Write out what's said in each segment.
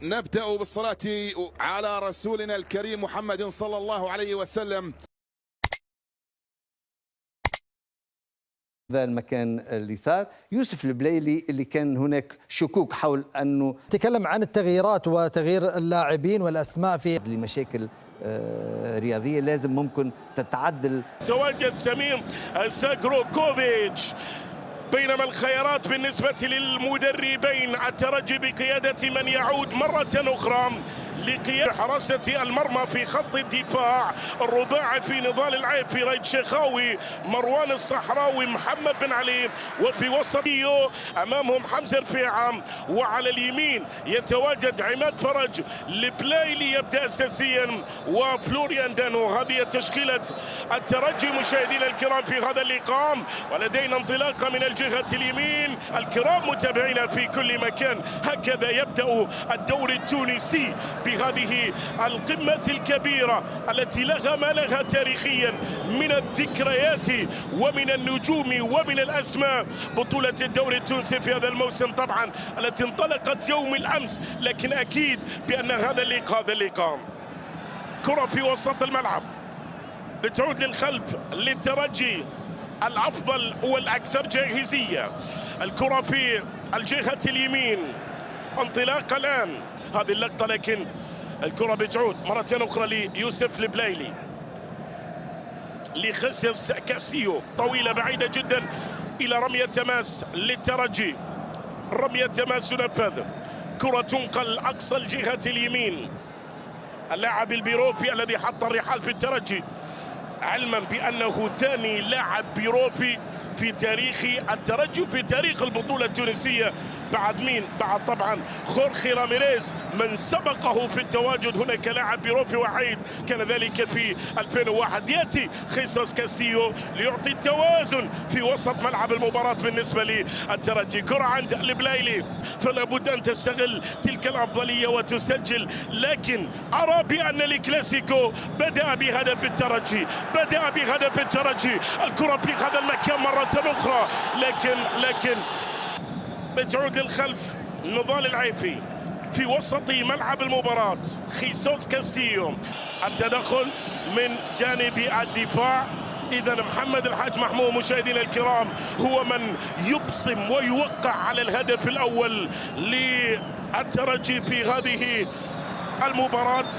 نبدأ بالصلاة على رسولنا الكريم محمد صلى الله عليه وسلم. هذا المكان اليسار يوسف البليلي اللي كان هناك شكوك حول أنه تكلم عن التغييرات وتغيير اللاعبين والأسماء في لمشاكل رياضية لازم ممكن تتعدل. تواجد سمير ساجروكوفيتش، بينما الخيارات بالنسبة للمدربين الترجي بقيادة من يعود مرة أخرى لقيادة حراسة المرمى في خط الدفاع، الرباعي في نضال العيب في ريد شيخاوي، مروان الصحراوي، محمد بن علي، وفي وسط أمامهم حمزة رفيعة، وعلى اليمين يتواجد عماد فرج، البلايلي يبدأ أساسيا وفلوريان دانو. هذه تشكيلة الترجي مشاهدينا الكرام في هذا اللقاء، ولدينا انطلاقة من الجهة اليمين. الكرام متابعينا في كل مكان، هكذا يبدأ الدوري التونسي بهذه القمة الكبيرة التي لها ما لها تاريخيا من الذكريات ومن النجوم ومن الأسماء. بطولة الدوري التونسي في هذا الموسم طبعا التي انطلقت يوم الأمس، لكن أكيد بأن هذا اللقاء كرة في وسط الملعب بتعود للخلف للترجي الأفضل والأكثر جاهزية. الكرة في الجهة اليمين، انطلاق الآن هذه اللقطة، لكن الكرة بتعود مرة أخرى ليوسف البلايلي، لخسيس كاسيو، طويلة بعيدة جدا إلى رمية تماس للترجي. رمية تماس تنفذ، كرة تنقل أقصى الجهة اليمين. اللاعب البيروفي الذي حط الرحال في الترجي، علما بأنه ثاني لاعب بيروفي في تاريخ الترجي في تاريخ البطولة التونسية. بعد مين؟ بعد طبعا خورخي راميريز من سبقه في التواجد. هناك لاعب بيروفي وحيد كان ذلك في 2001. يأتي خيسوس كاستيو ليعطي التوازن في وسط ملعب المباراة بالنسبة للترجي. كرة عند البلايلي، فلا بد أن تستغل تلك الأفضلية وتسجل، لكن أرى بأن الكلاسيكو بدأ بهدف الترجي، بدأ بهدف الترجي. الكرة في هذا المكان مرة أخرى، لكن بتعود للخلف. نضال العيفي في وسط ملعب المباراة، خيسوس كاستيو، التدخل من جانب الدفاع. إذا محمد الحاج محمود مشاهدينا الكرام هو من يبصم ويوقع على الهدف الأول للترجي في هذه المباراة.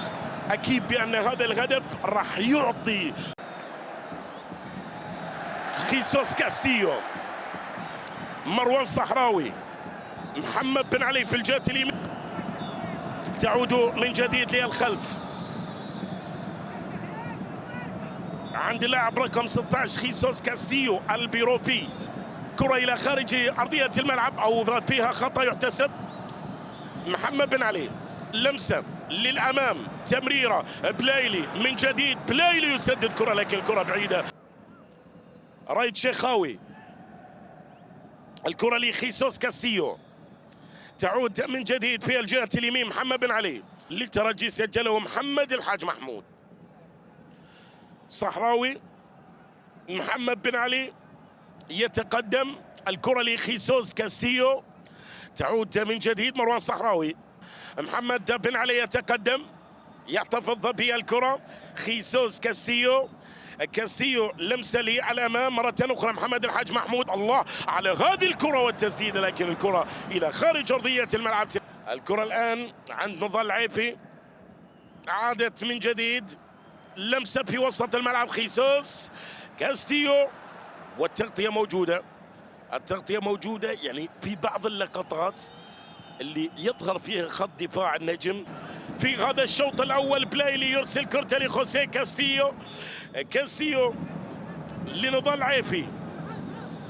أكيد بأن هذا الهدف راح يعطي خيسوس كاستيو، مروان صحراوي، محمد بن علي في الجهة اليمين. تعود من جديد للخلف عند اللاعب رقم 16 خيسوس كاستيو البيروفي. كرة إلى خارج أرضية الملعب أو فيها خطأ يحتسب. محمد بن علي، لمسة للأمام، تمريرة، بلايلي من جديد، بلايلي يسدد كرة لكن الكرة بعيدة. رايد شيخاوي، الكرة لخيسوس كاستيو، تعود من جديد في الجهة اليمين. محمد بن علي للترجي، سجله محمد الحاج محمود. صحراوي، محمد بن علي يتقدم، الكرة لخيسوس كاستيو، تعود من جديد مروان صحراوي. محمد بن علي يتقدم، يحتفظ بالكرة. خيسوس كاستيو، كاستيو لمسه لي على الامام مره اخرى. محمد الحاج محمود، الله على هذه الكره والتسديده، لكن الكره الى خارج ارضيه الملعب. الكره الان عند نضال العيفي، عادت من جديد، لمسه في وسط الملعب. خيسوس كاستيو، والتغطيه موجوده، التغطيه موجوده يعني في بعض اللقطات اللي يظهر فيها خط دفاع النجم. في هذا الشوط الاول بلايلي يرسل كرة لخوسيه كاستيو، كاستيو لنضال العيفي،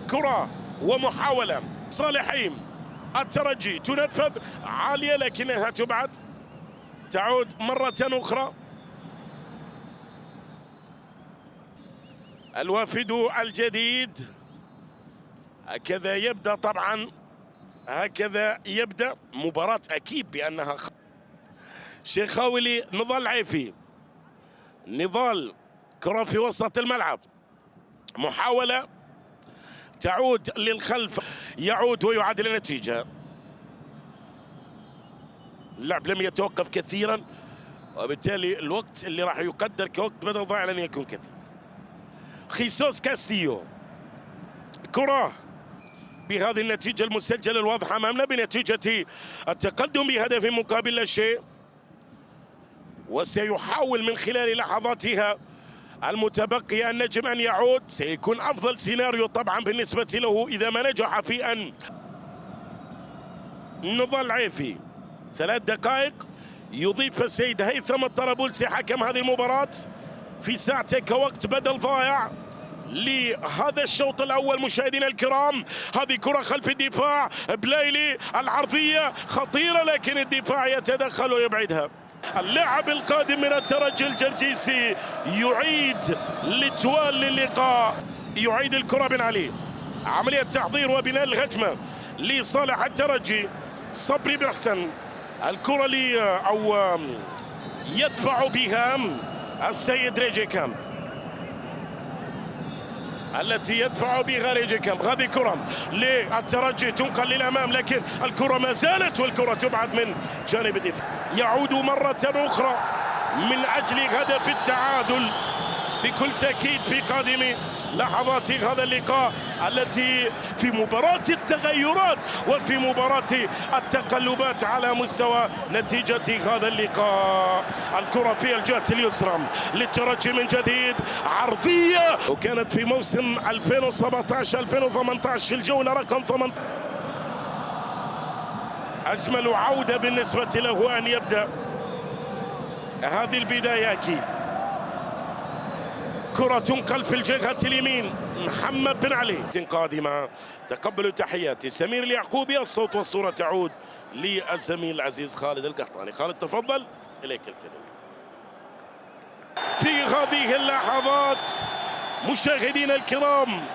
كرة ومحاولة صالحين. الترجي تنفذ عالية لكنها تبعد. تعود مرة أخرى الوافد الجديد. هكذا يبدأ طبعا، هكذا يبدأ مباراة أكيد بأنها شيخاوي لنضال العيفي. نضال، كرة في وسط الملعب، محاولة تعود للخلف، يعود ويعادل النتيجة. اللاعب لم يتوقف كثيرا، وبالتالي الوقت اللي راح يقدر كوقت بدل ضائع لن يكون كثير. خيسوس كاستيو، كرة بهذه النتيجة المسجلة الواضحة أمامنا بنتيجة التقدم بهدف مقابل لا شيء، وسيحاول من خلال لحظاتها المتبقية النجم أن يعود. سيكون أفضل سيناريو طبعا بالنسبة له إذا ما نجح في أن نضال عيفي 3 دقائق يضيف السيد هيثم الطرابلسي حكم هذه المباراة في ساعته كوقت بدل ضائع لهذا الشوط الأول. مشاهدينا الكرام، هذه كرة خلف الدفاع، بلايلي العرضية خطيرة لكن الدفاع يتدخل ويبعدها. اللاعب القادم من الترجي الجرجيسي يعيد الاتوال للقاء، يعيد الكرة بن علي، عملية تحضير وبناء الهجمة لصالح الترجي. صبري بن حسن، الكرة أو يدفع بها السيد ريجي كامب، التي يدفع بها ريجي كامب. هذه كرة للترجي تنقل للأمام، لكن الكرة ما زالت والكرة تبعد من جانب الدفاع. يعود مرة أخرى من أجل هدف التعادل بكل تأكيد في قادم لحظات هذا اللقاء، التي في مباراة التغيرات وفي مباراة التقلبات على مستوى نتيجة هذا اللقاء. الكرة في الجهة اليسرى للترجي من جديد، عرضية، وكانت في موسم 2017-2018 في الجولة رقم 18. أجمل عودة بالنسبة له أن يبدأ هذه البداية أكيد. كرة تنقل في الجهة اليمين، محمد بن علي قادمة. تقبلوا تحياتي سمير اليعقوبي، الصوت والصورة تعود للزميل العزيز خالد القحطاني. خالد تفضل، إليك الكلمة. في هذه اللحظات مشاهدينا الكرام،